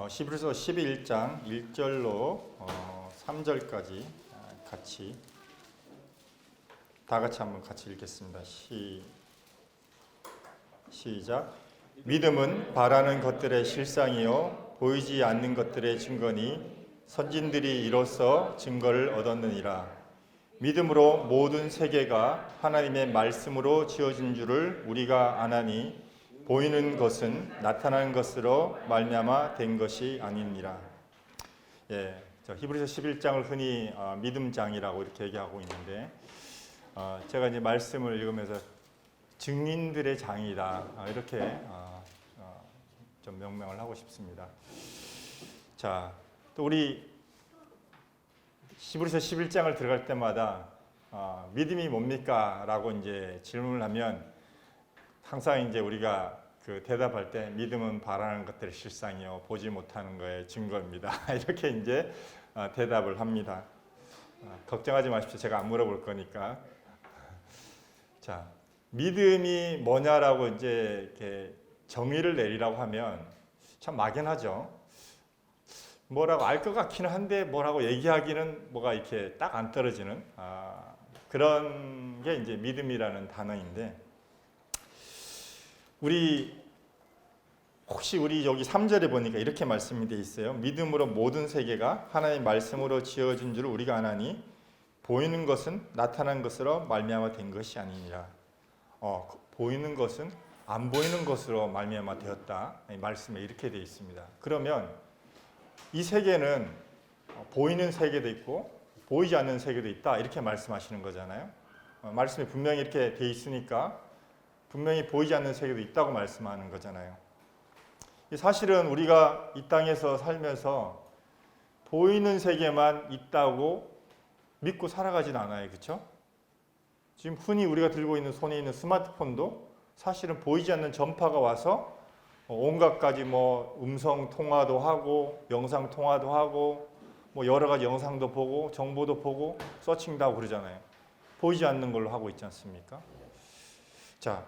히브리서 11장 1절로 3절까지 같이 다 같이 한번 같이 읽겠습니다. 시작. 믿음은 바라는 것들의 실상이요 보이지 않는 것들의 증거니 선진들이 이로써 증거를 얻었느니라. 믿음으로 모든 세계가 하나님의 말씀으로 지어진 줄을 우리가 아나니 보이는 것은 나타나는 것으로 말미암아 된 것이 아니니라. 히브리서 11장을 흔히 믿음장이라고 이렇게 얘기하고 있는데 제가 이제 말씀을 읽으면서 증인들의 장이다 이렇게 좀 명명을 하고 싶습니다. 자, 또 우리 히브리서 11장을 들어갈 때마다 믿음이 뭡니까? 라고 이제 질문을 하면 항상 이제 우리가 그 대답할 때 믿음은 바라는 것들의 실상이요 보지 못하는 거의 증거입니다. 이렇게 이제 대답을 합니다. 걱정하지 마십시오. 제가 안 물어볼 거니까. 자, 믿음이 뭐냐라고 이제 이렇게 정의를 내리라고 하면 참 막연하죠. 뭐라고 알 것 같기는 한데 뭐라고 얘기하기는 뭐가 이렇게 딱 안 떨어지는 그런 게 이제 믿음이라는 단어인데 혹시 우리 여기 3절에 보니까 이렇게 말씀이 되어 있어요. 믿음으로 모든 세계가 하나님의 말씀으로 지어진 줄 우리가 아나니 보이는 것은 나타난 것으로 말미암아 된 것이 아니니라. 보이는 것은 안 보이는 것으로 말미암아 되었다. 이 말씀에 이렇게 되어 있습니다. 그러면 이 세계는 보이는 세계도 있고 보이지 않는 세계도 있다. 이렇게 말씀하시는 거잖아요. 말씀이 분명히 이렇게 되어 있으니까 분명히 보이지 않는 세계도 있다고 말씀하는 거잖아요. 사실은 우리가 이 땅에서 살면서 보이는 세계만 있다고 믿고 살아가진 않아요. 그렇죠? 지금 흔히 우리가 들고 있는 손에 있는 스마트폰도 사실은 보이지 않는 전파가 와서 온갖 가지 음성 통화도 하고 영상 통화도 하고 여러 가지 영상도 보고 정보도 보고 서칭도 하고 그러잖아요. 보이지 않는 걸로 하고 있지 않습니까? 자,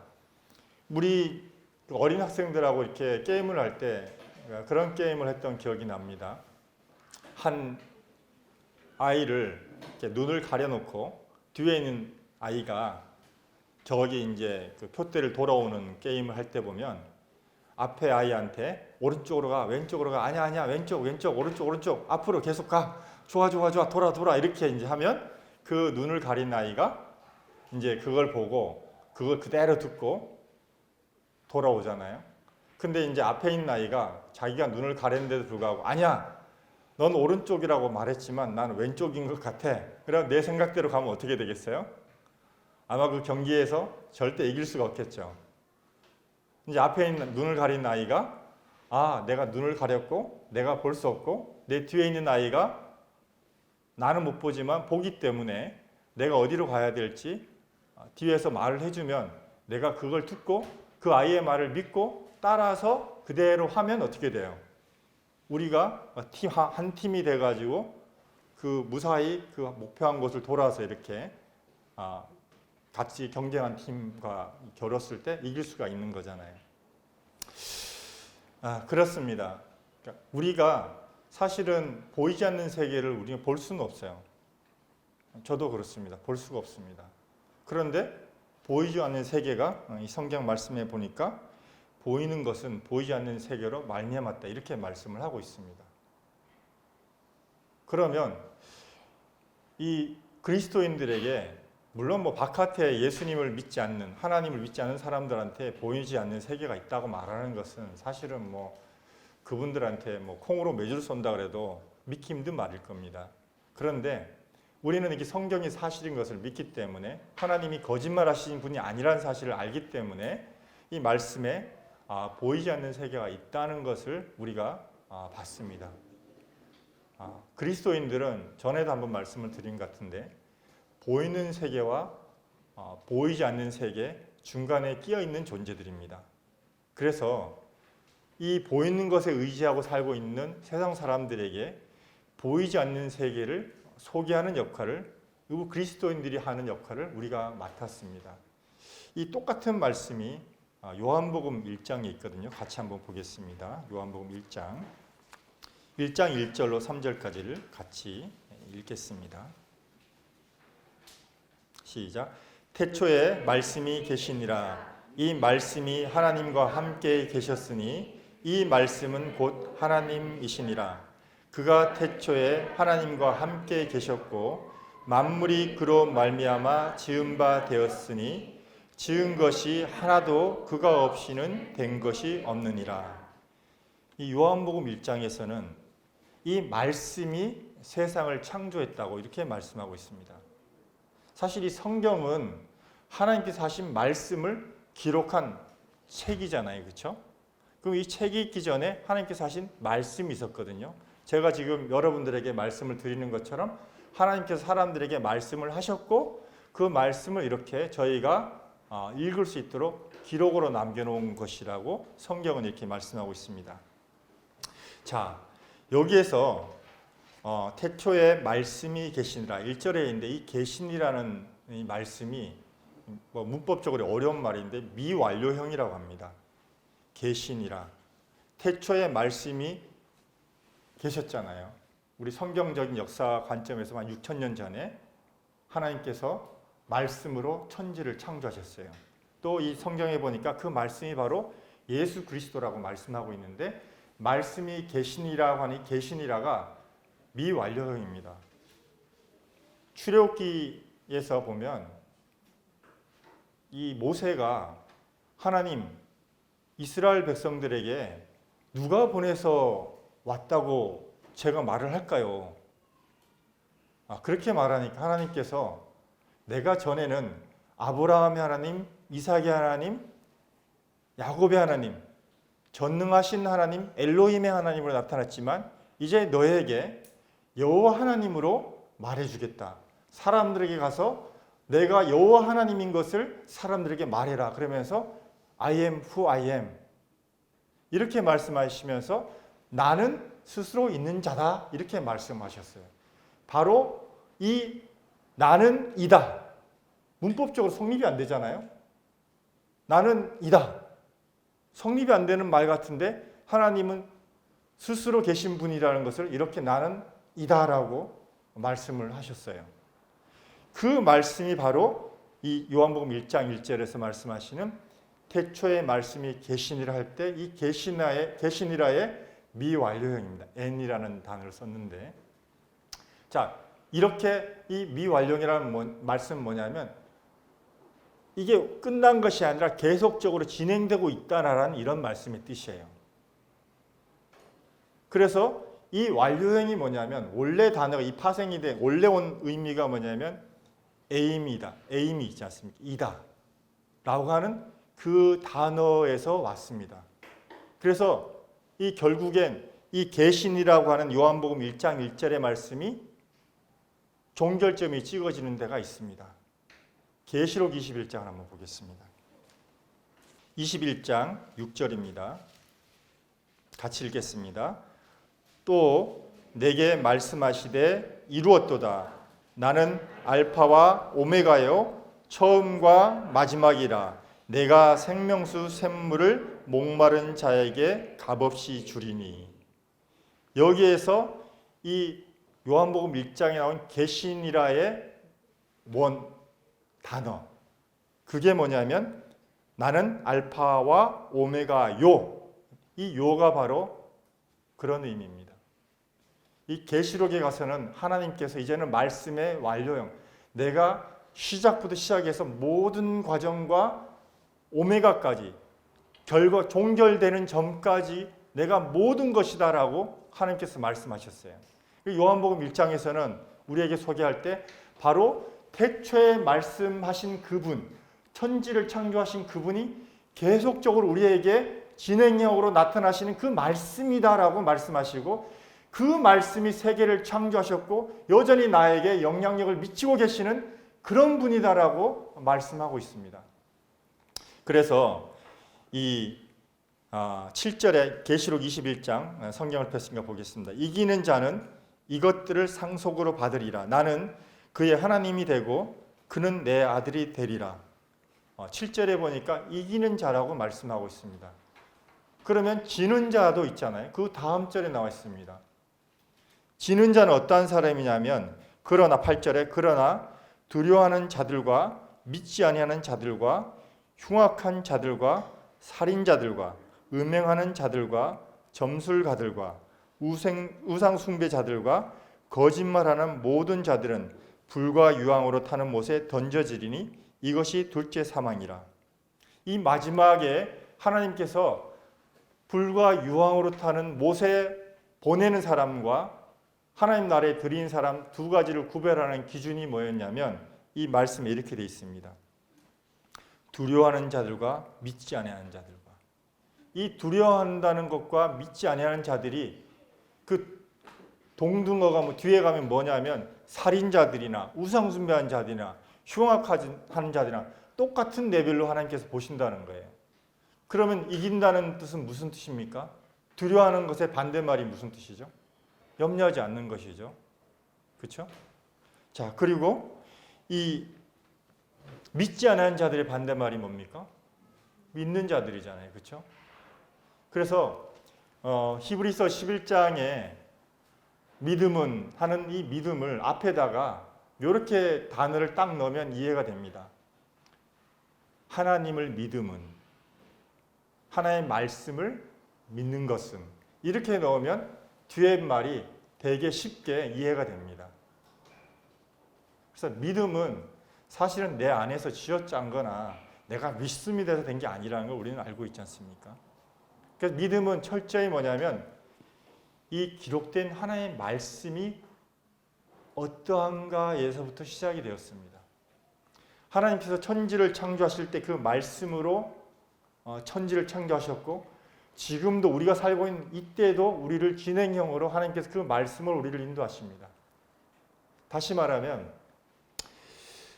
우리 어린 학생들하고 이렇게 게임을 할 때 그런 게임을 했던 기억이 납니다. 한 아이를 이렇게 눈을 가려놓고 뒤에 있는 아이가 저기 이제 그 표대를 돌아오는 게임을 할 때 보면 앞에 아이한테 오른쪽으로 가, 왼쪽으로 가, 아니야, 왼쪽, 오른쪽, 앞으로 계속 가, 좋아, 돌아 이렇게 이제 하면 그 눈을 가린 아이가 이제 그걸 보고 그걸 그대로 듣고 돌아오잖아요. 근데 이제 앞에 있는 아이가 자기가 눈을 가렸는데도 불구하고 아니야, 넌 오른쪽이라고 말했지만 난 왼쪽인 것 같아. 그럼 내 생각대로 가면 어떻게 되겠어요? 아마 그 경기에서 절대 이길 수가 없겠죠. 이제 앞에 있는 눈을 가린 아이가 내가 눈을 가렸고 내가 볼 수 없고 내 뒤에 있는 아이가 나는 못 보지만 보기 때문에 내가 어디로 가야 될지 뒤에서 말을 해주면 내가 그걸 듣고 그 아이의 말을 믿고 따라서 그대로 하면 어떻게 돼요? 우리가 한 팀이 돼가지고 그 무사히 그 목표한 곳을 돌아서 이렇게 같이 경쟁한 팀과 겨뤘을 때 이길 수가 있는 거잖아요. 그렇습니다. 그러니까 우리가 사실은 보이지 않는 세계를 우리가 볼 수는 없어요. 저도 그렇습니다. 볼 수가 없습니다. 그런데 보이지 않는 세계가 이 성경 말씀에 보니까 보이는 것은 보이지 않는 세계로 말미암았다 이렇게 말씀을 하고 있습니다. 그러면 이 그리스도인들에게 물론 바깥에 예수님을 믿지 않는 하나님을 믿지 않는 사람들한테 보이지 않는 세계가 있다고 말하는 것은 사실은 그분들한테 콩으로 매주를 쏜다 그래도 믿기 힘든 말일 겁니다. 그런데 우리는 이게 성경이 사실인 것을 믿기 때문에 하나님이 거짓말하시는 분이 아니라는 사실을 알기 때문에 이 말씀에 보이지 않는 세계가 있다는 것을 우리가 봤습니다. 그리스도인들은 전에도 한번 말씀을 드린 것 같은데 보이는 세계와 보이지 않는 세계 중간에 끼어 있는 존재들입니다. 그래서 이 보이는 것에 의지하고 살고 있는 세상 사람들에게 보이지 않는 세계를 소개하는 역할을 그리스도인들이 하는 역할을 우리가 맡았습니다. 이 똑같은 말씀이 요한복음 1장에 있거든요. 같이 한번 보겠습니다. 요한복음 1장 1장 1절로 3절까지를 같이 읽겠습니다. 시작. 태초에 말씀이 계시니라. 이 말씀이 하나님과 함께 계셨으니 이 말씀은 곧 하나님이시니라. 그가 태초에 하나님과 함께 계셨고 만물이 그로 말미암아 지은 바 되었으니 지은 것이 하나도 그가 없이는 된 것이 없느니라. 이 요한복음 1장에서는 이 말씀이 세상을 창조했다고 이렇게 말씀하고 있습니다. 사실 이 성경은 하나님께서 하신 말씀을 기록한 책이잖아요. 그렇죠? 그럼 이 책이 있기 전에 하나님께서 하신 말씀이 있었거든요. 제가 지금 여러분들에게 말씀을 드리는 것처럼 하나님께서 사람들에게 말씀을 하셨고 그 말씀을 이렇게 저희가 읽을 수 있도록 기록으로 남겨놓은 것이라고 성경은 이렇게 말씀하고 있습니다. 자, 여기에서 태초에 말씀이 계시니라 1절에 있는데 이 계시니라는 이 말씀이 문법적으로 어려운 말인데 미완료형이라고 합니다. 계시니라. 태초에 말씀이 계셨잖아요. 우리 성경적인 역사 관점에서 한 6,000년 전에 하나님께서 말씀으로 천지를 창조하셨어요. 또 이 성경에 보니까 그 말씀이 바로 예수 그리스도라고 말씀하고 있는데 말씀이 계시니라고 하니 계시니라가 미완료형입니다. 출애굽기에서 보면 이 모세가 하나님 이스라엘 백성들에게 누가 보내서 왔다고 제가 말을 할까요? 그렇게 말하니까 하나님께서 내가 전에는 아브라함의 하나님, 이삭의 하나님, 야곱의 하나님, 전능하신 하나님, 엘로힘의 하나님으로 나타났지만 이제 너에게 여호와 하나님으로 말해주겠다. 사람들에게 가서 내가 여호와 하나님인 것을 사람들에게 말해라. 그러면서 I am who I am 이렇게 말씀하시면서 나는 스스로 있는 자다 이렇게 말씀하셨어요. 바로 이 나는 이다. 문법적으로 성립이 안 되잖아요. 나는 이다. 성립이 안 되는 말 같은데 하나님은 스스로 계신 분이라는 것을 이렇게 나는 이다라고 말씀을 하셨어요. 그 말씀이 바로 이 요한복음 1장 1절에서 말씀하시는 태초에 말씀이 계시니라 할 때 이 계시니라의 미완료형입니다. n이라는 단어를 썼는데 자 이렇게 이 미완료형이라는 말씀은 뭐냐면 이게 끝난 것이 아니라 계속적으로 진행되고 있다라는 이런 말씀의 뜻이에요. 그래서 이 완료형이 뭐냐면 원래 단어가 이 파생이 된 원래 온 의미가 뭐냐면 aim이다. aim이 있지 않습니까? 이다 라고 하는 그 단어에서 왔습니다. 그래서 이 결국엔 이 계신이라고 하는 요한복음 1장 1절의 말씀이 종결점이 찍어지는 데가 있습니다. 계시록 21장을 한번 보겠습니다. 21장 6절입니다. 같이 읽겠습니다. 또 내게 말씀하시되 이루었도다. 나는 알파와 오메가요 처음과 마지막이라. 내가 생명수 샘물을 목마른 자에게 값없이 주리니. 여기에서 이 요한복음 1장에 나온 계시니라의 원 단어 그게 뭐냐면 나는 알파와 오메가요. 이 요가 바로 그런 의미입니다. 이 계시록에 가서는 하나님께서 이제는 말씀의 완료형 내가 시작부터 시작해서 모든 과정과 오메가까지 결과 종결되는 점까지 내가 모든 것이다라고 하나님께서 말씀하셨어요. 요한복음 1장에서는 우리에게 소개할 때 바로 태초에 말씀하신 그분, 천지를 창조하신 그분이 계속적으로 우리에게 진행형으로 나타나시는 그 말씀이다라고 말씀하시고 그 말씀이 세계를 창조하셨고 여전히 나에게 영향력을 미치고 계시는 그런 분이다라고 말씀하고 있습니다. 그래서 이 7절에 계시록 21장 성경을 폈으니까 보겠습니다. 이기는 자는 이것들을 상속으로 받으리라. 나는 그의 하나님이 되고 그는 내 아들이 되리라. 7절에 보니까 이기는 자라고 말씀하고 있습니다. 그러면 지는 자도 있잖아요. 그 다음 절에 나와 있습니다. 지는 자는 어떠한 사람이냐면 그러나 8절에 그러나 두려워하는 자들과 믿지 아니하는 자들과 흉악한 자들과 살인자들과 음행하는 자들과 점술가들과 우상 숭배자들과 거짓말하는 모든 자들은 불과 유황으로 타는 못에 던져지리니 이것이 둘째 사망이라. 이 마지막에 하나님께서 불과 유황으로 타는 못에 보내는 사람과 하나님 나라에 들인 사람 두 가지를 구별하는 기준이 뭐였냐면 이 말씀에 이렇게 되어 있습니다. 두려워하는 자들과 믿지 아니하는 자들과. 이 두려워한다는 것과 믿지 아니하는 자들이 그 동등어가 뭐 뒤에 가면 뭐냐면 살인자들이나 우상숭배하는 자들이나 흉악하는 자들이나 똑같은 레벨로 하나님께서 보신다는 거예요. 그러면 이긴다는 뜻은 무슨 뜻입니까? 두려워하는 것의 반대말이 무슨 뜻이죠? 염려하지 않는 것이죠. 그렇죠? 자, 그리고 이 믿지 않는 자들의 반대말이 뭡니까? 믿는 자들이잖아요. 그렇죠? 그래서 히브리서 11장에 믿음은 하는 이 믿음을 앞에다가 이렇게 단어를 딱 넣으면 이해가 됩니다. 하나님을 믿음은 하나님의 말씀을 믿는 것은 이렇게 넣으면 뒤에 말이 되게 쉽게 이해가 됩니다. 그래서 믿음은 사실은 내 안에서 쥐어짠 거나 내가 믿음이 돼서 된 게 아니라는 걸 우리는 알고 있지 않습니까? 그래서 믿음은 철저히 뭐냐면 이 기록된 하나님의 말씀이 어떠한가에서부터 시작이 되었습니다. 하나님께서 천지를 창조하실 때 그 말씀으로 천지를 창조하셨고 지금도 우리가 살고 있는 이때도 우리를 진행형으로 하나님께서 그 말씀을 우리를 인도하십니다. 다시 말하면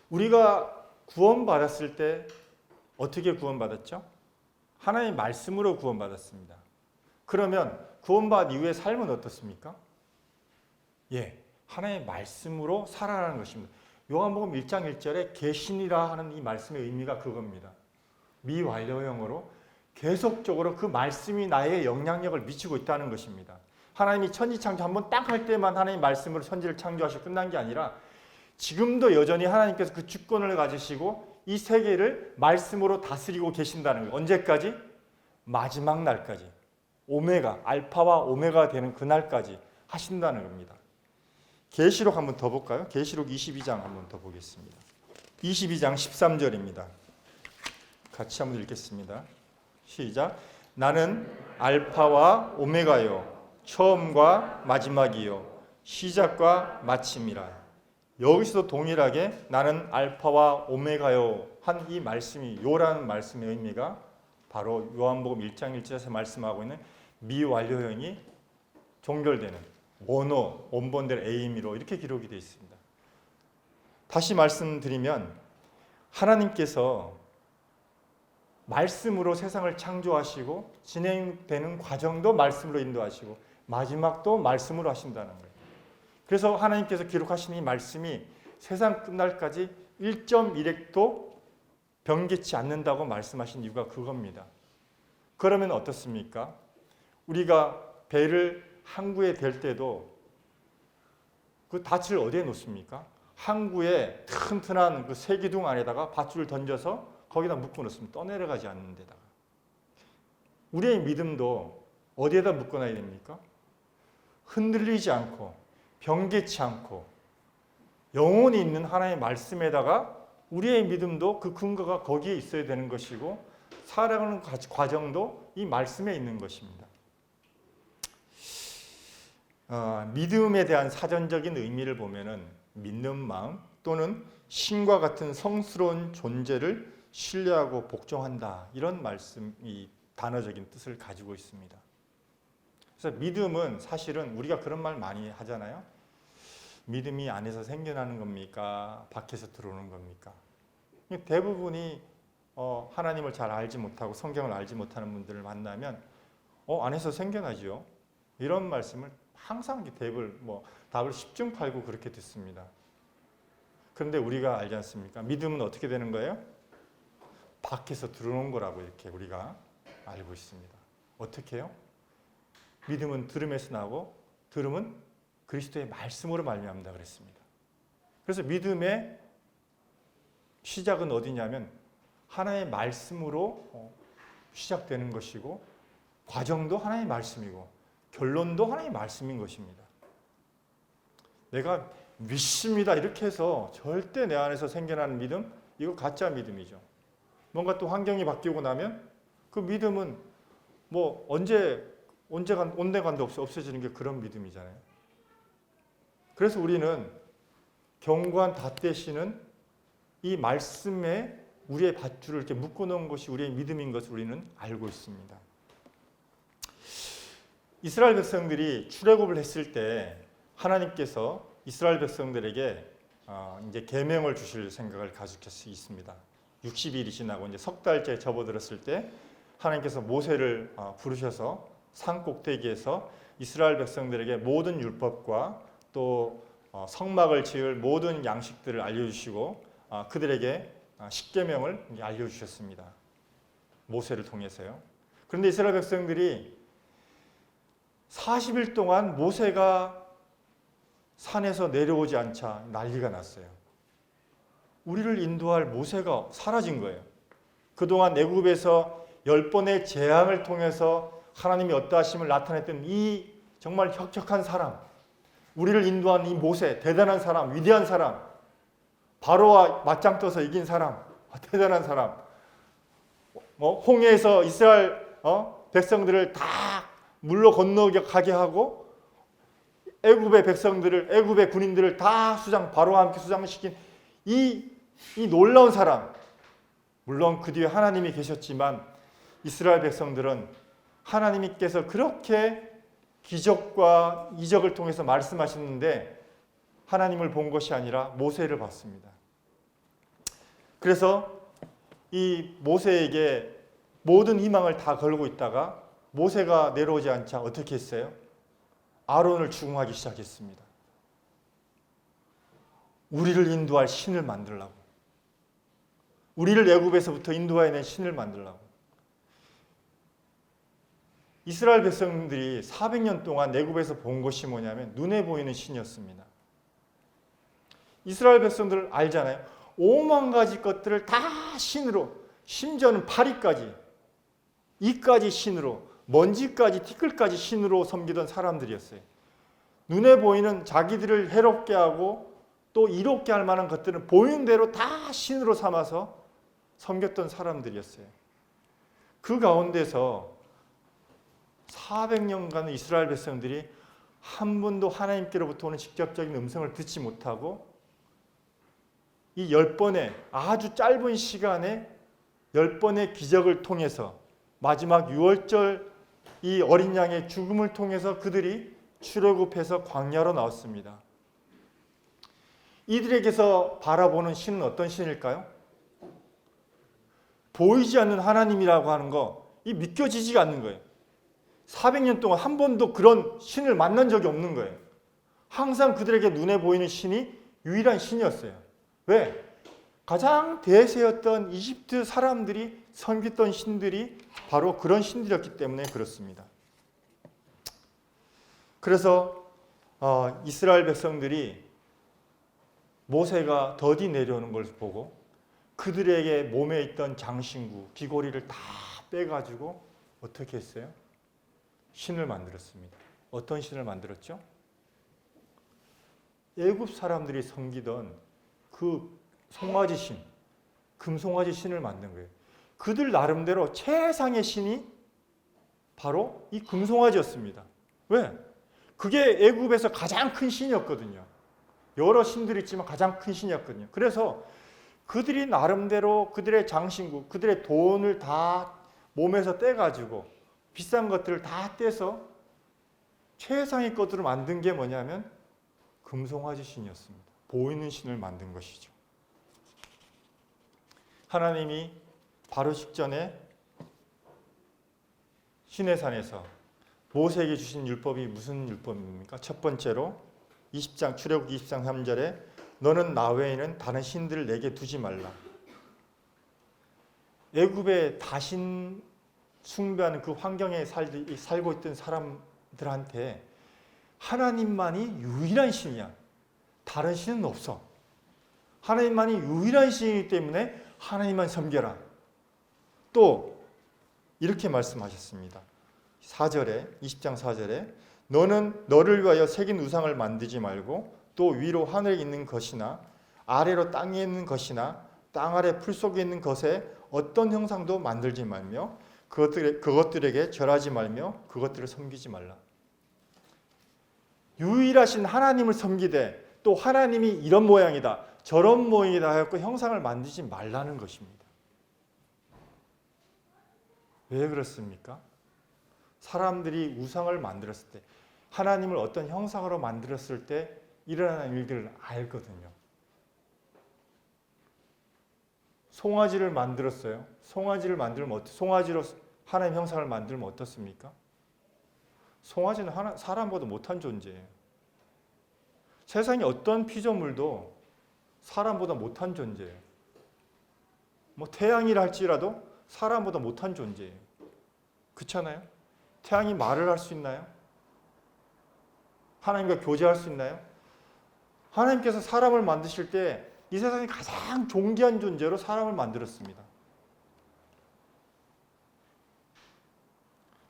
우리가 구원받았을 때 어떻게 구원받았죠? 하나님의 말씀으로 구원받았습니다. 그러면 구원받은 이후의 삶은 어떻습니까? 하나님의 말씀으로 살아가는 것입니다. 요한복음 1장 1절에 계시니라 하는 이 말씀의 의미가 그겁니다. 미완료형으로 계속적으로 그 말씀이 나의 영향력을 미치고 있다는 것입니다. 하나님이 천지 창조 한번 딱 할 때만 하나님 말씀으로 천지를 창조하시고 끝난 게 아니라 지금도 여전히 하나님께서 그 주권을 가지시고 이 세계를 말씀으로 다스리고 계신다는 거예요. 언제까지? 마지막 날까지. 오메가, 알파와 오메가 되는 그날까지 하신다는 겁니다. 계시록 한번 더 볼까요? 계시록 22장 한번 더 보겠습니다. 22장 13절입니다. 같이 한번 읽겠습니다. 시작. 나는 알파와 오메가요 처음과 마지막이요 시작과 마침이라. 여기서도 동일하게 나는 알파와 오메가요 한 이 말씀이 요라는 말씀의 의미가 바로 요한복음 1장 1절에서 말씀하고 있는 미완료형이 종결되는 원어 원본대로 에이미로 이렇게 기록이 되어 있습니다. 다시 말씀드리면 하나님께서 말씀으로 세상을 창조하시고 진행되는 과정도 말씀으로 인도하시고 마지막도 말씀으로 하신다는 거예요. 그래서 하나님께서 기록하신 이 말씀이 세상 끝날까지 1.1획도 변개치 않는다고 말씀하신 이유가 그겁니다. 그러면 어떻습니까? 우리가 배를 항구에 댈 때도 그 닻을 어디에 놓습니까? 항구에 튼튼한 그 세기둥 안에다가 밧줄을 던져서 거기다 묶어 놓습니다. 떠내려가지 않는 데다가. 우리의 믿음도 어디에다 묶어놔야 됩니까? 흔들리지 않고 변개치 않고 영원히 있는 하나님의 말씀에다가 우리의 믿음도 그 근거가 거기에 있어야 되는 것이고 살아가는 과정도 이 말씀에 있는 것입니다. 믿음에 대한 사전적인 의미를 보면은 믿는 마음 또는 신과 같은 성스러운 존재를 신뢰하고 복종한다 이런 말씀이 단어적인 뜻을 가지고 있습니다. 그래서 믿음은 사실은 우리가 그런 말 많이 하잖아요. 믿음이 안에서 생겨나는 겁니까? 밖에서 들어오는 겁니까? 대부분이 하나님을 잘 알지 못하고 성경을 알지 못하는 분들을 만나면 안에서 생겨나죠. 이런 말씀을 항상 답을 10중 8구 그렇게 듣습니다. 그런데 우리가 알지 않습니까? 믿음은 어떻게 되는 거예요? 밖에서 들어오는 거라고 이렇게 우리가 알고 있습니다. 어떻게 해요? 믿음은 들음에서 나고 들음은 그리스도의 말씀으로 말미암는다 그랬습니다. 그래서 믿음의 시작은 어디냐면 하나님의 말씀으로 시작되는 것이고 과정도 하나님의 말씀이고 결론도 하나님의 말씀인 것입니다. 내가 믿습니다 이렇게 해서 절대 내 안에서 생겨나는 믿음, 이거 가짜 믿음이죠. 뭔가 또 환경이 바뀌고 나면 그 믿음은 뭐 온데간도 없어지는 게 그런 믿음이잖아요. 그래서 우리는 견고한 닷대시는 이 말씀에 우리의 밧줄을 이렇게 묶어놓은 것이 우리의 믿음인 것을 우리는 알고 있습니다. 이스라엘 백성들이 출애굽을 했을 때 하나님께서 이스라엘 백성들에게 이제 계명을 주실 생각을 가지고 있습니다. 60일이 지나고 이제 석 달째 접어들었을 때 하나님께서 모세를 부르셔서 산 꼭대기에서 이스라엘 백성들에게 모든 율법과 또 성막을 지을 모든 양식들을 알려주시고 그들에게 십계명을 알려주셨습니다. 모세를 통해서요. 그런데 이스라엘 백성들이 40일 동안 모세가 산에서 내려오지 않자 난리가 났어요. 우리를 인도할 모세가 사라진 거예요. 그동안 애굽에서 10번의 재앙을 통해서 하나님이 어떠하심을 나타냈던 이 정말 혁혁한 사람, 우리를 인도한 이 모세, 대단한 사람, 위대한 사람, 바로와 맞짱 떠서 이긴 사람, 대단한 사람, 홍해에서 이스라엘 백성들을 다 물로 건너가게 하고 애굽의 백성들을, 애굽의 군인들을 다 바로와 함께 수장시킨 이 놀라운 사람, 물론 그 뒤에 하나님이 계셨지만 이스라엘 백성들은 하나님께서 그렇게 기적과 이적을 통해서 말씀하셨는데 하나님을 본 것이 아니라 모세를 봤습니다. 그래서 이 모세에게 모든 희망을 다 걸고 있다가 모세가 내려오지 않자 어떻게 했어요? 아론을 추궁하기 시작했습니다. 우리를 인도할 신을 만들라고. 우리를 애굽에서부터 인도해낸 신을 만들라고. 이스라엘 백성들이 400년 동안 애굽에서 본 것이 뭐냐면 눈에 보이는 신이었습니다. 이스라엘 백성들 알잖아요. 5만 가지 것들을 다 신으로, 심지어는 파리까지, 이까지 신으로, 먼지까지, 티끌까지 신으로 섬기던 사람들이었어요. 눈에 보이는 자기들을 해롭게 하고 또 이롭게 할 만한 것들은 보이는 대로 다 신으로 삼아서 섬겼던 사람들이었어요. 그 가운데서 400년간 이스라엘 백성들이 한 번도 하나님께로부터 오는 직접적인 음성을 듣지 못하고 이 10번의 아주 짧은 시간에 10번의 기적을 통해서 마지막 6월절 이 어린 양의 죽음을 통해서 그들이 출애굽해서 광야로 나왔습니다. 이들에게서 바라보는 신은 어떤 신일까요? 보이지 않는 하나님이라고 하는 거, 이 믿겨지지가 않는 거예요. 400년 동안 한 번도 그런 신을 만난 적이 없는 거예요. 항상 그들에게 눈에 보이는 신이 유일한 신이었어요. 왜? 가장 대세였던 이집트 사람들이 섬겼던 신들이 바로 그런 신들이었기 때문에 그렇습니다. 그래서 이스라엘 백성들이 모세가 더디 내려오는 걸 보고 그들에게 몸에 있던 장신구, 귀고리를 다 빼가지고 어떻게 했어요? 신을 만들었습니다. 어떤 신을 만들었죠? 애굽 사람들이 섬기던 그 송아지 신, 금송아지 신을 만든 거예요. 그들 나름대로 최상의 신이 바로 이 금송아지였습니다. 왜? 그게 애굽에서 가장 큰 신이었거든요. 여러 신들이 있지만 가장 큰 신이었거든요. 그래서 그들이 나름대로 그들의 장신구, 그들의 돈을 다 몸에서 떼가지고 비싼 것들을 다 떼서 최상의 것들을 만든 게 뭐냐면 금송아지 신이었습니다. 보이는 신을 만든 것이죠. 하나님이 바로 직전에 시내산에서 모세에게 주신 율법이 무슨 율법입니까? 첫 번째로 20장 출애굽 20장 3절에 너는 나 외에는 다른 신들을 내게 두지 말라. 애굽의 다신 숭배하는 그 환경에 살고 있던 사람들한테 하나님만이 유일한 신이야. 다른 신은 없어. 하나님만이 유일한 신이기 때문에 하나님만 섬겨라. 또 이렇게 말씀하셨습니다. 4절에 20장 4절에 너는 너를 위하여 새긴 우상을 만들지 말고 또 위로 하늘에 있는 것이나 아래로 땅에 있는 것이나 땅 아래 풀 속에 있는 것에 어떤 형상도 만들지 말며 그것들에게 절하지 말며 그것들을 섬기지 말라. 유일하신 하나님을 섬기되 또 하나님이 이런 모양이다 저런 모양이다 하고 형상을 만들지 말라는 것입니다. 왜 그렇습니까? 사람들이 우상을 만들었을 때 하나님을 어떤 형상으로 만들었을 때 일어나는 일들을 알거든요. 송아지를 만들었어요. 송아지를 만들면 송아지로 하나님 형상을 만들면 어떻습니까? 송아지는 사람보다 못한 존재예요. 세상에 어떤 피조물도 사람보다 못한 존재예요. 태양이라 할지라도 사람보다 못한 존재예요. 그렇잖아요? 태양이 말을 할 수 있나요? 하나님과 교제할 수 있나요? 하나님께서 사람을 만드실 때 이 세상에 가장 존귀한 존재로 사람을 만들었습니다.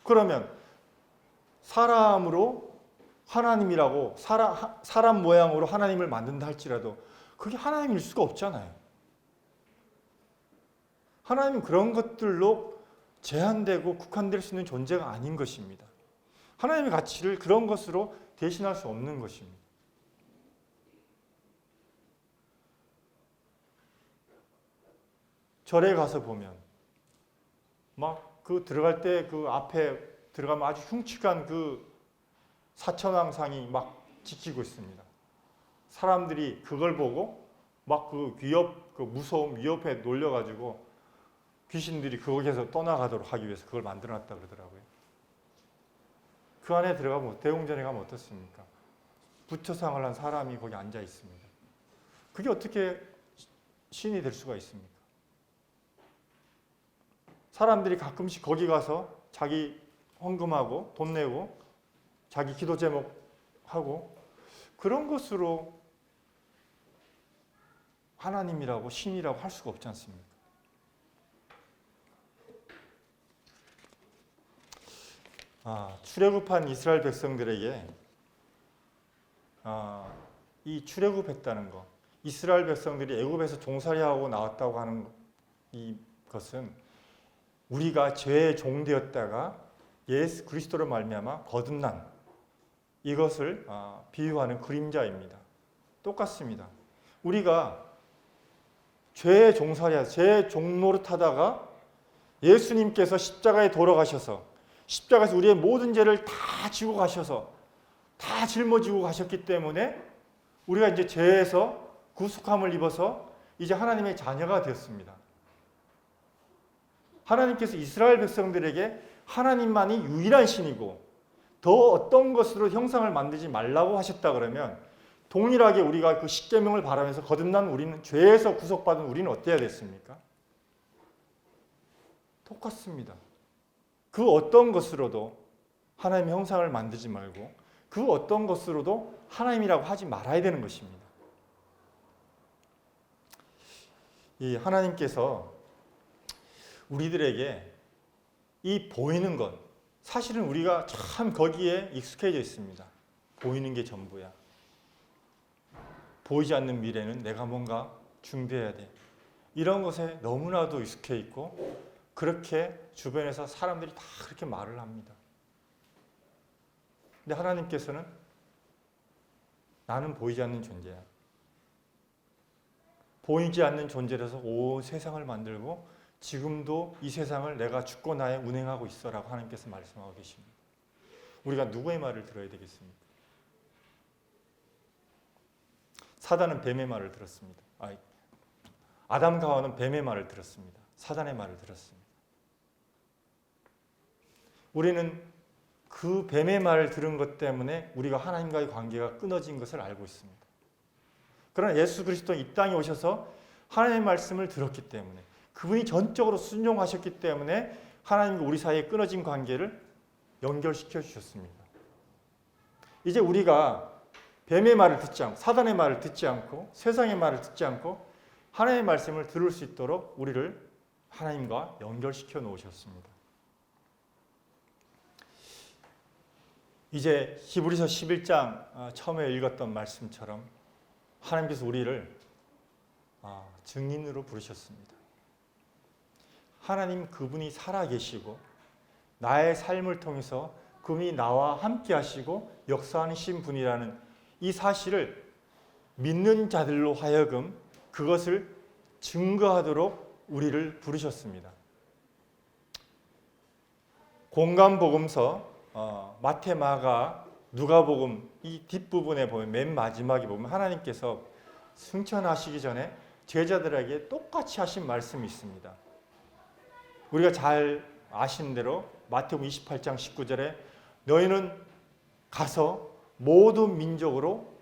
그러면 사람으로 하나님이라고 사람 모양으로 하나님을 만든다 할지라도 그게 하나님일 수가 없잖아요. 하나님은 그런 것들로 제한되고 국한될 수 있는 존재가 아닌 것입니다. 하나님의 가치를 그런 것으로 대신할 수 없는 것입니다. 절에 가서 보면 들어갈 때 그 앞에 들어가면 아주 흉측한 그 사천왕상이 막 지키고 있습니다. 사람들이 그걸 보고 그 무서움, 위협에 놀려가지고 귀신들이 거기에서 떠나가도록 하기 위해서 그걸 만들어놨다 그러더라고요. 그 안에 들어가면 대웅전에 가면 어떻습니까? 부처상을 한 사람이 거기 앉아 있습니다. 그게 어떻게 신이 될 수가 있습니까? 사람들이 가끔씩 거기 가서 자기 헌금하고 돈 내고 자기 기도 제목하고 그런 것으로 하나님이라고 신이라고 할 수가 없지 않습니까? 출애굽한 이스라엘 백성들에게 이 출애굽했다는 것, 이스라엘 백성들이 애굽에서 종살이하고 나왔다고 하는 이것은 우리가 죄의 종되었다가 예수 그리스도로 말미암아 거듭난 이것을 비유하는 그림자입니다. 똑같습니다. 우리가 죄의 종살이하서 죄의 종노릇하다가 예수님께서 십자가에 돌아가셔서 십자가에서 우리의 모든 죄를 다 지고 가셔서 다 짊어지고 가셨기 때문에 우리가 이제 죄에서 구속함을 입어서 이제 하나님의 자녀가 되었습니다. 하나님께서 이스라엘 백성들에게 하나님만이 유일한 신이고 더 어떤 것으로 형상을 만들지 말라고 하셨다 그러면 동일하게 우리가 그 십계명을 바라면서 거듭난 우리는 죄에서 구속받은 우리는 어때야 됐습니까? 똑같습니다. 그 어떤 것으로도 하나님의 형상을 만들지 말고 그 어떤 것으로도 하나님이라고 하지 말아야 되는 것입니다. 이 하나님께서 우리들에게 이 보이는 것, 사실은 우리가 참 거기에 익숙해져 있습니다. 보이는 게 전부야. 보이지 않는 미래는 내가 뭔가 준비해야 돼. 이런 것에 너무나도 익숙해 있고 그렇게 주변에서 사람들이 다 그렇게 말을 합니다. 근데 하나님께서는 나는 보이지 않는 존재야. 보이지 않는 존재라서 온 세상을 만들고 지금도 이 세상을 내가 주권 하에 운행하고 있어라고 하나님께서 말씀하고 계십니다. 우리가 누구의 말을 들어야 되겠습니까? 사단은 뱀의 말을 들었습니다. 아담과 하와는 뱀의 말을 들었습니다. 사단의 말을 들었습니다. 우리는 그 뱀의 말을 들은 것 때문에 우리가 하나님과의 관계가 끊어진 것을 알고 있습니다. 그러나 예수 그리스도 이 땅에 오셔서 하나님의 말씀을 들었기 때문에 그분이 전적으로 순종하셨기 때문에 하나님과 우리 사이에 끊어진 관계를 연결시켜 주셨습니다. 이제 우리가 뱀의 말을 듣지 않고 사단의 말을 듣지 않고 세상의 말을 듣지 않고 하나님의 말씀을 들을 수 있도록 우리를 하나님과 연결시켜 놓으셨습니다. 이제 히브리서 11장 처음에 읽었던 말씀처럼 하나님께서 우리를 증인으로 부르셨습니다. 하나님 그분이 살아계시고 나의 삶을 통해서 그분이 나와 함께 하시고 역사하신 분이라는 이 사실을 믿는 자들로 하여금 그것을 증거하도록 우리를 부르셨습니다. 공간복음서 마태, 마가, 누가복음 이 뒷부분에 보면 맨 마지막에 보면 하나님께서 승천하시기 전에 제자들에게 똑같이 하신 말씀이 있습니다. 우리가 잘 아시는 대로 마태복음 28장 19절에 너희는 가서 모든 민족으로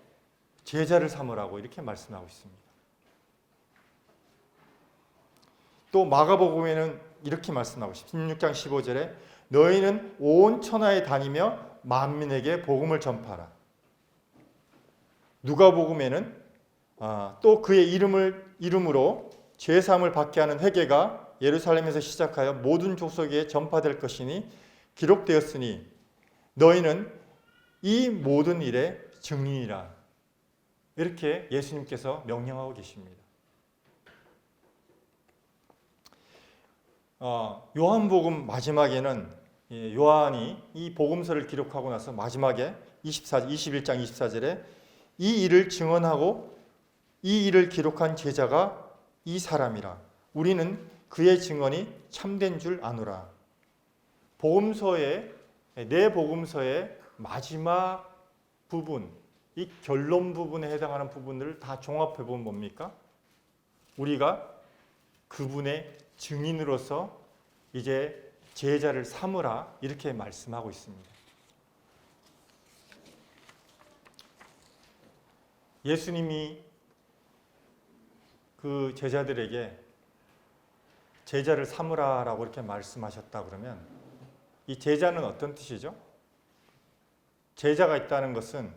제자를 삼으라고 이렇게 말씀하고 있습니다. 또 마가복음에는 이렇게 말씀하고 있습니다. 16장 15절에 너희는 온 천하에 다니며 만민에게 복음을 전파하라. 누가복음에는 또 그의 이름으로 죄사함을 받게 하는 회개가 예루살렘에서 시작하여 모든 족속에 전파될 것이니 기록되었으니 너희는 이 모든 일의 증인이라. 이렇게 예수님께서 명령하고 계십니다. 요한복음 마지막에는 요한이 이 복음서를 기록하고 나서 마지막에 21장 24절에 이 일을 증언하고 이 일을 기록한 제자가 이 사람이라. 우리는 그의 증언이 참된 줄 아노라. 내 복음서의 마지막 부분, 이 결론 부분에 해당하는 부분들을 다 종합해 보면 뭡니까? 우리가 그분의 증인으로서 이제 제자를 삼으라 이렇게 말씀하고 있습니다. 예수님이 그 제자들에게 제자를 삼으라라고 이렇게 말씀하셨다 그러면 이 제자는 어떤 뜻이죠? 제자가 있다는 것은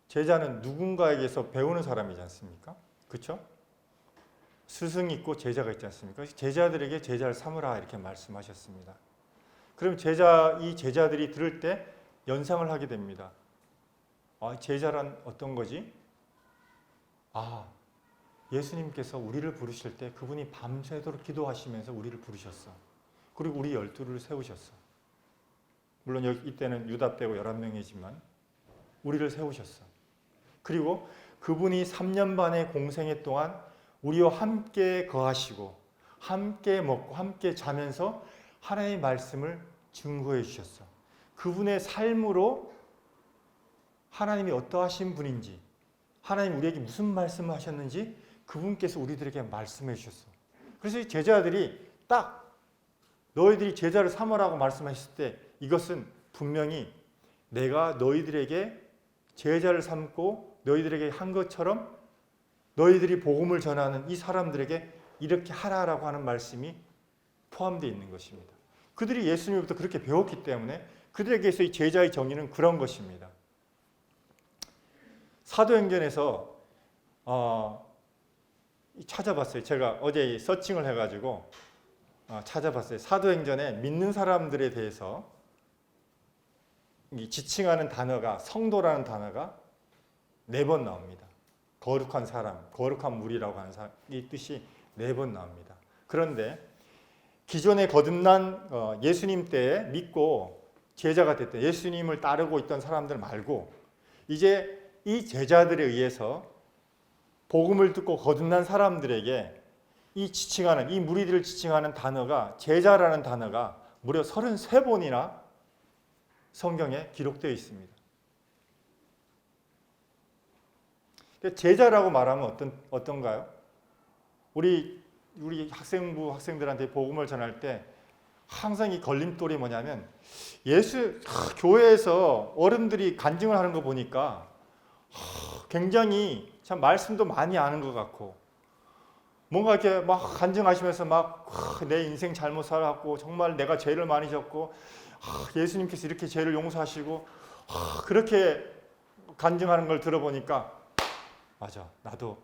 제자는 누군가에게서 배우는 사람이지 않습니까? 그렇죠? 스승이 있고 제자가 있지 않습니까? 제자들에게 제자를 삼으라 이렇게 말씀하셨습니다. 그럼 이 제자들이 들을 때 연상을 하게 됩니다. 제자란 어떤 거지? 예수님께서 우리를 부르실 때 그분이 밤새도록 기도하시면서 우리를 부르셨어. 그리고 우리 12를 세우셨어. 물론 이때는 유다 빼고 11명이지만 우리를 세우셨어. 그리고 그분이 3년 반의 공생애 동안 우리와 함께 거하시고 함께 먹고 함께 자면서 하나님의 말씀을 증거해 주셨어. 그분의 삶으로 하나님이 어떠하신 분인지, 하나님 우리에게 무슨 말씀을 하셨는지 그분께서 우리들에게 말씀해 주셨어. 그래서 이 제자들이 딱 너희들이 제자를 삼으라고 말씀하셨을 때 이것은 분명히 내가 너희들에게 제자를 삼고 너희들에게 한 것처럼 너희들이 복음을 전하는 이 사람들에게 이렇게 하라라고 하는 말씀이 포함되어 있는 것입니다. 그들이 예수님부터 그렇게 배웠기 때문에 그들에게서 이 제자의 정의는 그런 것입니다. 사도행전에서 찾아봤어요. 제가 어제 서칭을 해가지고 찾아봤어요. 사도행전에 믿는 사람들에 대해서 지칭하는 단어가 성도라는 단어가 4번 나옵니다. 거룩한 사람, 거룩한 무리라고 하는 사람, 이 뜻이 4번 나옵니다. 그런데 기존에 거듭난 예수님 때에 믿고 제자가 됐던 예수님을 따르고 있던 사람들 말고 이제 이 제자들에 의해서 복음을 듣고 거듭난 사람들에게 이 무리들을 지칭하는 단어가 제자라는 단어가 무려 33번이나 성경에 기록되어 있습니다. 제자라고 말하면 어떤가요? 우리 학생들한테 복음을 전할 때 항상 이 걸림돌이 뭐냐면 교회에서 어른들이 간증을 하는 거 보니까 굉장히 참 말씀도 많이 아는 것 같고 뭔가 이렇게 막 간증하시면서 막 내 인생 잘못 살았고 정말 내가 죄를 많이 졌고 예수님께서 이렇게 죄를 용서하시고 그렇게 간증하는 걸 들어보니까 맞아, 나도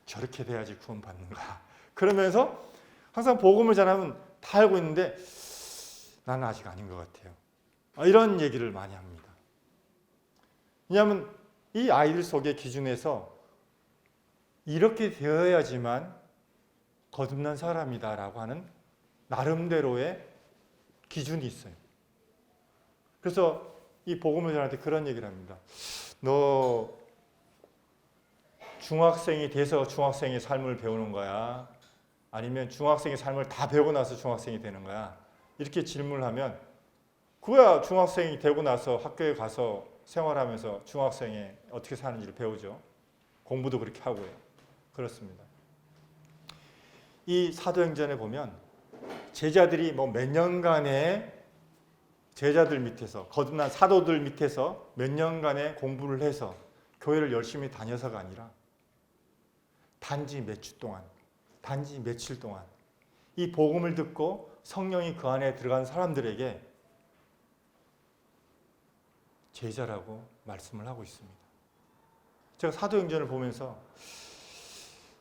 저렇게 돼야지 구원받는가. 그러면서 항상 복음을 전하면 다 알고 있는데 나는 아직 아닌 것 같아요. 이런 얘기를 많이 합니다. 왜냐하면 이 아이들 속의 기준에서 이렇게 되어야지만 거듭난 사람이다라고 하는 나름대로의 기준이 있어요. 그래서 이 복음을 전할 때 그런 얘기를 합니다. 너 중학생이 돼서 중학생의 삶을 배우는 거야? 아니면 중학생의 삶을 다 배우고 나서 중학생이 되는 거야? 이렇게 질문을 하면 그거야 중학생이 되고 나서 학교에 가서 생활하면서 중학생이 어떻게 사는지를 배우죠. 공부도 그렇게 하고요. 그렇습니다. 이 사도행전에 보면 제자들이 뭐 몇 년간의 제자들 밑에서 거듭난 사도들 밑에서 몇 년간의 공부를 해서 교회를 열심히 다녀서가 아니라 단지 몇 주 동안, 단지 며칠 동안 이 복음을 듣고 성령이 그 안에 들어간 사람들에게 제자라고 말씀을 하고 있습니다. 제가 사도행전을 보면서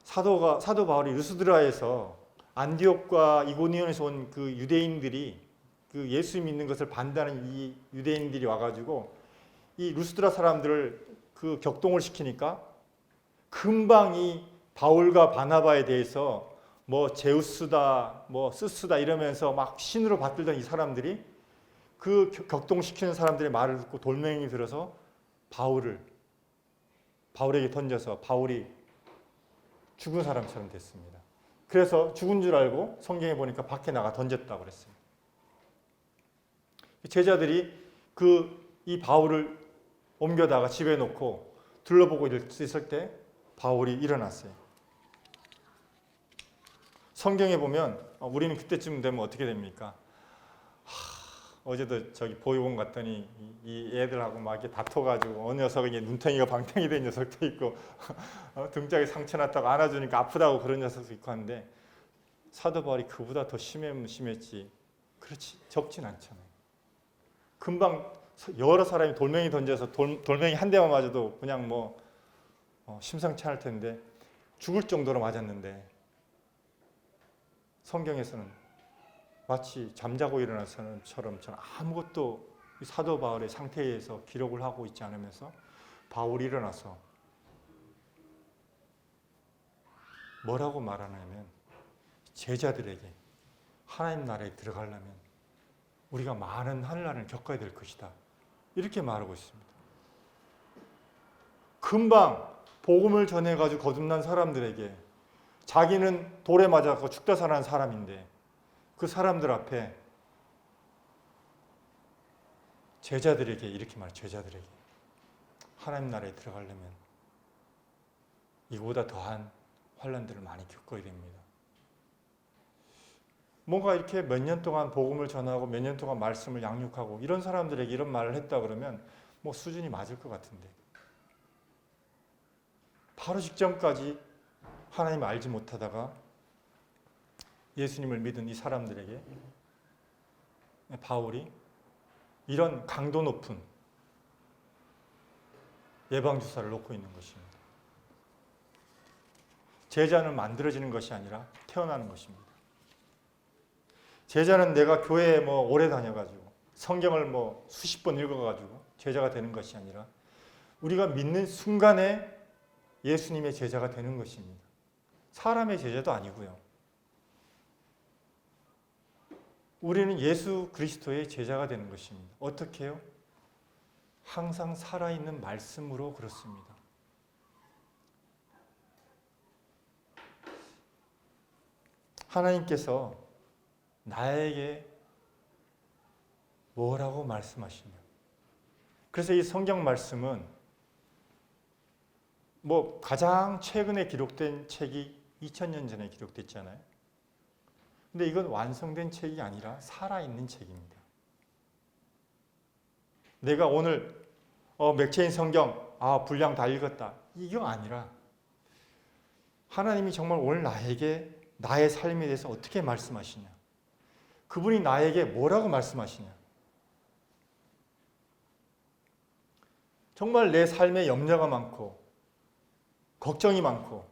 사도 바울이 루스드라에서 안디옥과 이고니온에서 온 그 유대인들이 그 예수 믿는 것을 반대하는 이 유대인들이 와가지고 이 루스드라 사람들을 그 격동을 시키니까 금방 이 바울과 바나바에 대해서 뭐 제우스다, 뭐 스스다 이러면서 막 신으로 받들던 이 사람들이 그 격동시키는 사람들의 말을 듣고 돌멩이 들어서 바울에게 던져서 바울이 죽은 사람처럼 됐습니다. 그래서 죽은 줄 알고 성경에 보니까 밖에 나가 던졌다고 그랬어요. 제자들이 이 바울을 옮겨다가 집에 놓고 둘러보고 있을 때 바울이 일어났어요. 성경에 보면 우리는 그때쯤 되면 어떻게 됩니까? 어제도 저기 보육원 갔더니 이 애들하고 막 이렇게 다퉈가지고 어느 녀석은 눈탱이가 방탱이 된 녀석도 있고 등짝에 상처 났다고 안아주니까 아프다고 그런 녀석도 있고 하는데 사도 바울이 그보다 더 심했지. 그렇지 적진 않잖아요. 금방 여러 사람이 돌멩이 던져서 돌멩이 한 대만 맞아도 그냥 뭐 심상치 않을 텐데 죽을 정도로 맞았는데 성경에서는 마치 잠자고 일어난 사람처럼 아무것도 사도 바울의 상태에서 기록을 하고 있지 않으면서 바울이 일어나서 뭐라고 말하냐면 제자들에게 하나님 나라에 들어가려면 우리가 많은 환난을 겪어야 될 것이다. 이렇게 말하고 있습니다. 금방 복음을 전해가지고 거듭난 사람들에게 자기는 돌에 맞아서 죽다 살아난 사람인데 그 사람들 앞에 제자들에게 이렇게 말해요. 제자들에게 하나님 나라에 들어가려면 이거보다 더한 환난들을 많이 겪어야 됩니다. 뭔가 이렇게 몇 년 동안 복음을 전하고 몇 년 동안 말씀을 양육하고 이런 사람들에게 이런 말을 했다 그러면 뭐 수준이 맞을 것 같은데 바로 직전까지 하나님을 알지 못하다가 예수님을 믿은 이 사람들에게 바울이 이런 강도 높은 예방주사를 놓고 있는 것입니다. 제자는 만들어지는 것이 아니라 태어나는 것입니다. 제자는 내가 교회에 뭐 오래 다녀가지고 성경을 뭐 수십 번 읽어가지고 제자가 되는 것이 아니라 우리가 믿는 순간에 예수님의 제자가 되는 것입니다. 사람의 제자도 아니고요. 우리는 예수 그리스도의 제자가 되는 것입니다. 어떻게 해요? 항상 살아있는 말씀으로 그렇습니다. 하나님께서 나에게 뭐라고 말씀하시냐. 그래서 이 성경 말씀은 뭐 가장 최근에 기록된 책이 2000년 전에 기록됐잖아요. 근데 이건 완성된 책이 아니라 살아있는 책입니다. 내가 오늘 맥체인 성경 분량 다 읽었다. 이거 아니라 하나님이 정말 오늘 나에게 나의 삶에 대해서 어떻게 말씀하시냐. 그분이 나에게 뭐라고 말씀하시냐. 정말 내 삶에 염려가 많고 걱정이 많고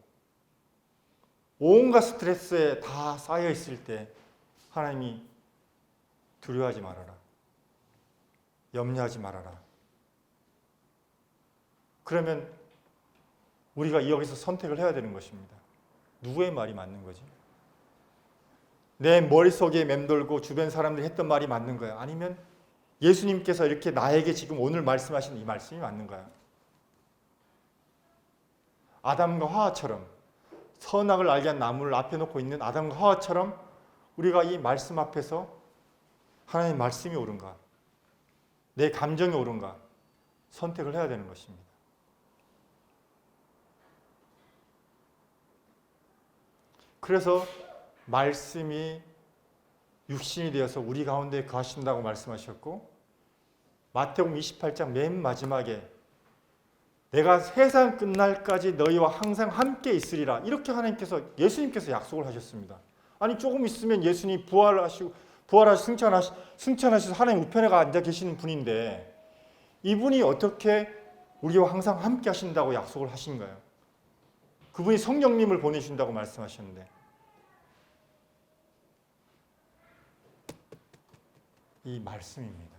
온갖 스트레스에 다 쌓여 있을 때 하나님이 두려워하지 말아라. 염려하지 말아라. 그러면 우리가 여기서 선택을 해야 되는 것입니다. 누구의 말이 맞는 거지? 내 머릿속에 맴돌고 주변 사람들이 했던 말이 맞는 거야? 아니면 예수님께서 이렇게 나에게 지금 오늘 말씀하신 이 말씀이 맞는 거야? 아담과 하와처럼 선악을 알게 한 나무를 앞에 놓고 있는 아담과 하와처럼 우리가 이 말씀 앞에서 하나님의 말씀이 옳은가? 내 감정이 옳은가? 선택을 해야 되는 것입니다. 그래서 말씀이 육신이 되어서 우리 가운데 거하신다고 말씀하셨고 마태복음 28장 맨 마지막에 내가 세상 끝날까지 너희와 항상 함께 있으리라 이렇게 하나님께서 예수님께서 약속을 하셨습니다. 아니 조금 있으면 예수님이 부활하시고 승천하셔서 하나님 우편에 앉아 계시는 분인데 이분이 어떻게 우리와 항상 함께 하신다고 약속을 하신가요? 그분이 성령님을 보내신다고 말씀하셨는데 이 말씀입니다.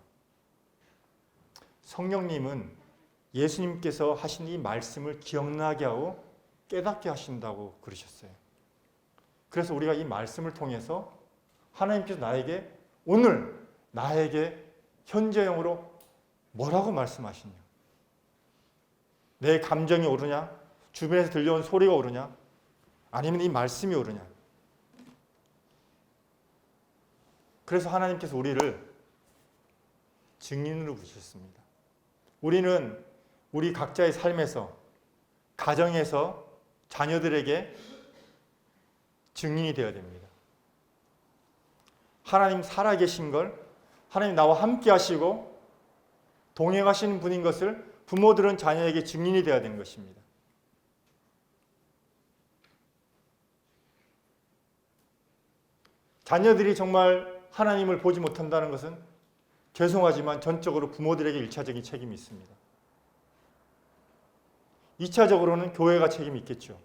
성령님은 예수님께서 하신 이 말씀을 기억나게 하고 깨닫게 하신다고 그러셨어요. 그래서 우리가 이 말씀을 통해서 하나님께서 오늘 나에게 현재형으로 뭐라고 말씀하시냐? 내 감정이 옳으냐? 주변에서 들려온 소리가 옳으냐? 아니면 이 말씀이 옳으냐? 그래서 하나님께서 우리를 증인으로 부르셨습니다. 우리는 우리 각자의 삶에서, 가정에서 자녀들에게 증인이 되어야 됩니다. 하나님 살아계신 걸, 하나님 나와 함께 하시고 동행하시는 분인 것을 부모들은 자녀에게 증인이 되어야 되는 것입니다. 자녀들이 정말 하나님을 보지 못한다는 것은 죄송하지만 전적으로 부모들에게 1차적인 책임이 있습니다. 2차적으로는 교회가 책임이 있겠죠.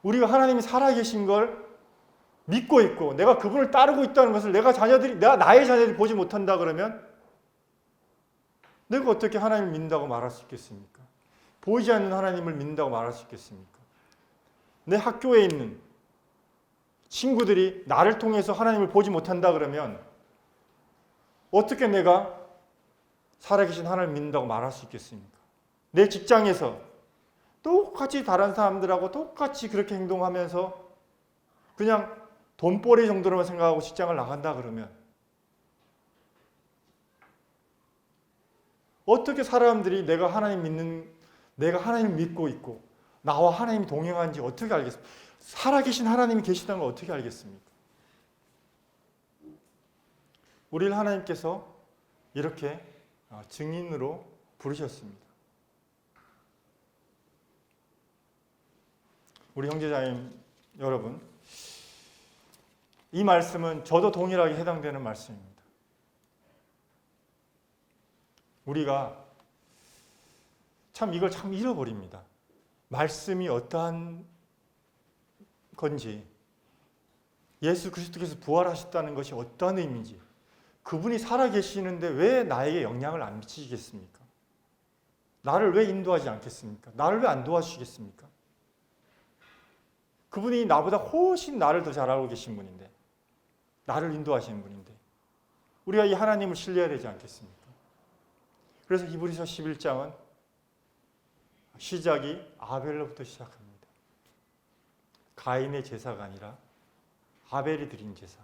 우리가 하나님이 살아계신 걸 믿고 있고 내가 그분을 따르고 있다는 것을 나의 자녀들이 보지 못한다 그러면 내가 어떻게 하나님을 믿는다고 말할 수 있겠습니까? 보이지 않는 하나님을 믿는다고 말할 수 있겠습니까? 내 학교에 있는 친구들이 나를 통해서 하나님을 보지 못한다 그러면 어떻게 내가 살아계신 하나님을 믿는다고 말할 수 있겠습니까? 내 직장에서 똑같이 다른 사람들하고 똑같이 그렇게 행동하면서 그냥 돈벌이 정도로만 생각하고 직장을 나간다 그러면 어떻게 사람들이 내가 하나님을 믿고 있고 나와 하나님이 동행하는지 어떻게 알겠습니까? 살아계신 하나님이 계시다는 걸 어떻게 알겠습니까? 우리를 하나님께서 이렇게 증인으로 부르셨습니다. 우리 형제자매 여러분, 이 말씀은 저도 동일하게 해당되는 말씀입니다. 우리가 이걸 잃어버립니다. 말씀이 어떠한 건지, 예수 그리스도께서 부활하셨다는 것이 어떠한 의미인지, 그분이 살아계시는데 왜 나에게 영향을 안 미치겠습니까? 나를 왜 인도하지 않겠습니까? 나를 왜 안 도와주시겠습니까? 그분이 나보다 훨씬 나를 더 잘 알고 계신 분인데, 나를 인도하시는 분인데 우리가 이 하나님을 신뢰해야 되지 않겠습니까? 그래서 히브리서 11장은 시작이 아벨로부터 시작합니다. 가인의 제사가 아니라 아벨이 드린 제사,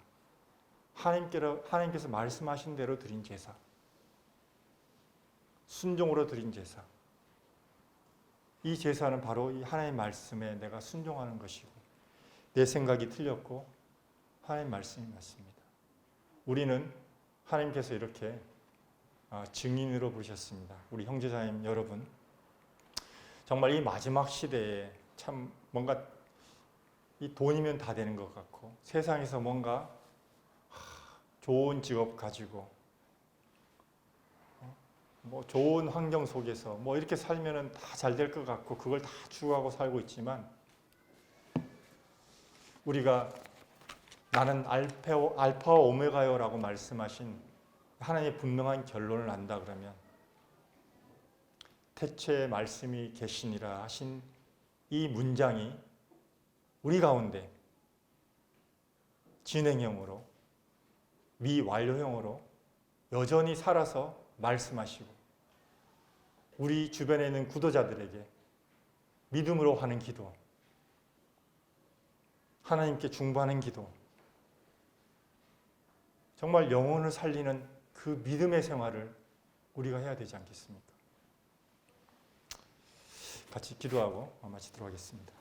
하나님께서 말씀하신 대로 드린 제사, 순종으로 드린 제사, 이 제사는 바로 이 하나님의 말씀에 내가 순종하는 것이고 내 생각이 틀렸고 하나님의 말씀이 맞습니다. 우리는 하나님께서 이렇게 증인으로 부르셨습니다. 우리 형제자매 여러분, 정말 이 마지막 시대에 참 뭔가 이 돈이면 다 되는 것 같고 세상에서 뭔가 좋은 직업 가지고 뭐 좋은 환경 속에서 뭐 이렇게 살면은 다 잘 될 것 같고 그걸 다 추구하고 살고 있지만 우리가 나는 알파와 오메가요라고 말씀하신 하나님의 분명한 결론을 안다 그러면 태초에 말씀이 계시니라 하신 이 문장이 우리 가운데 진행형으로 미완료형으로 여전히 살아서 말씀하시고 우리 주변에 있는 구도자들에게 믿음으로 하는 기도, 하나님께 중보하는 기도, 정말 영혼을 살리는 그 믿음의 생활을 우리가 해야 되지 않겠습니까? 같이 기도하고 마치도록 하겠습니다.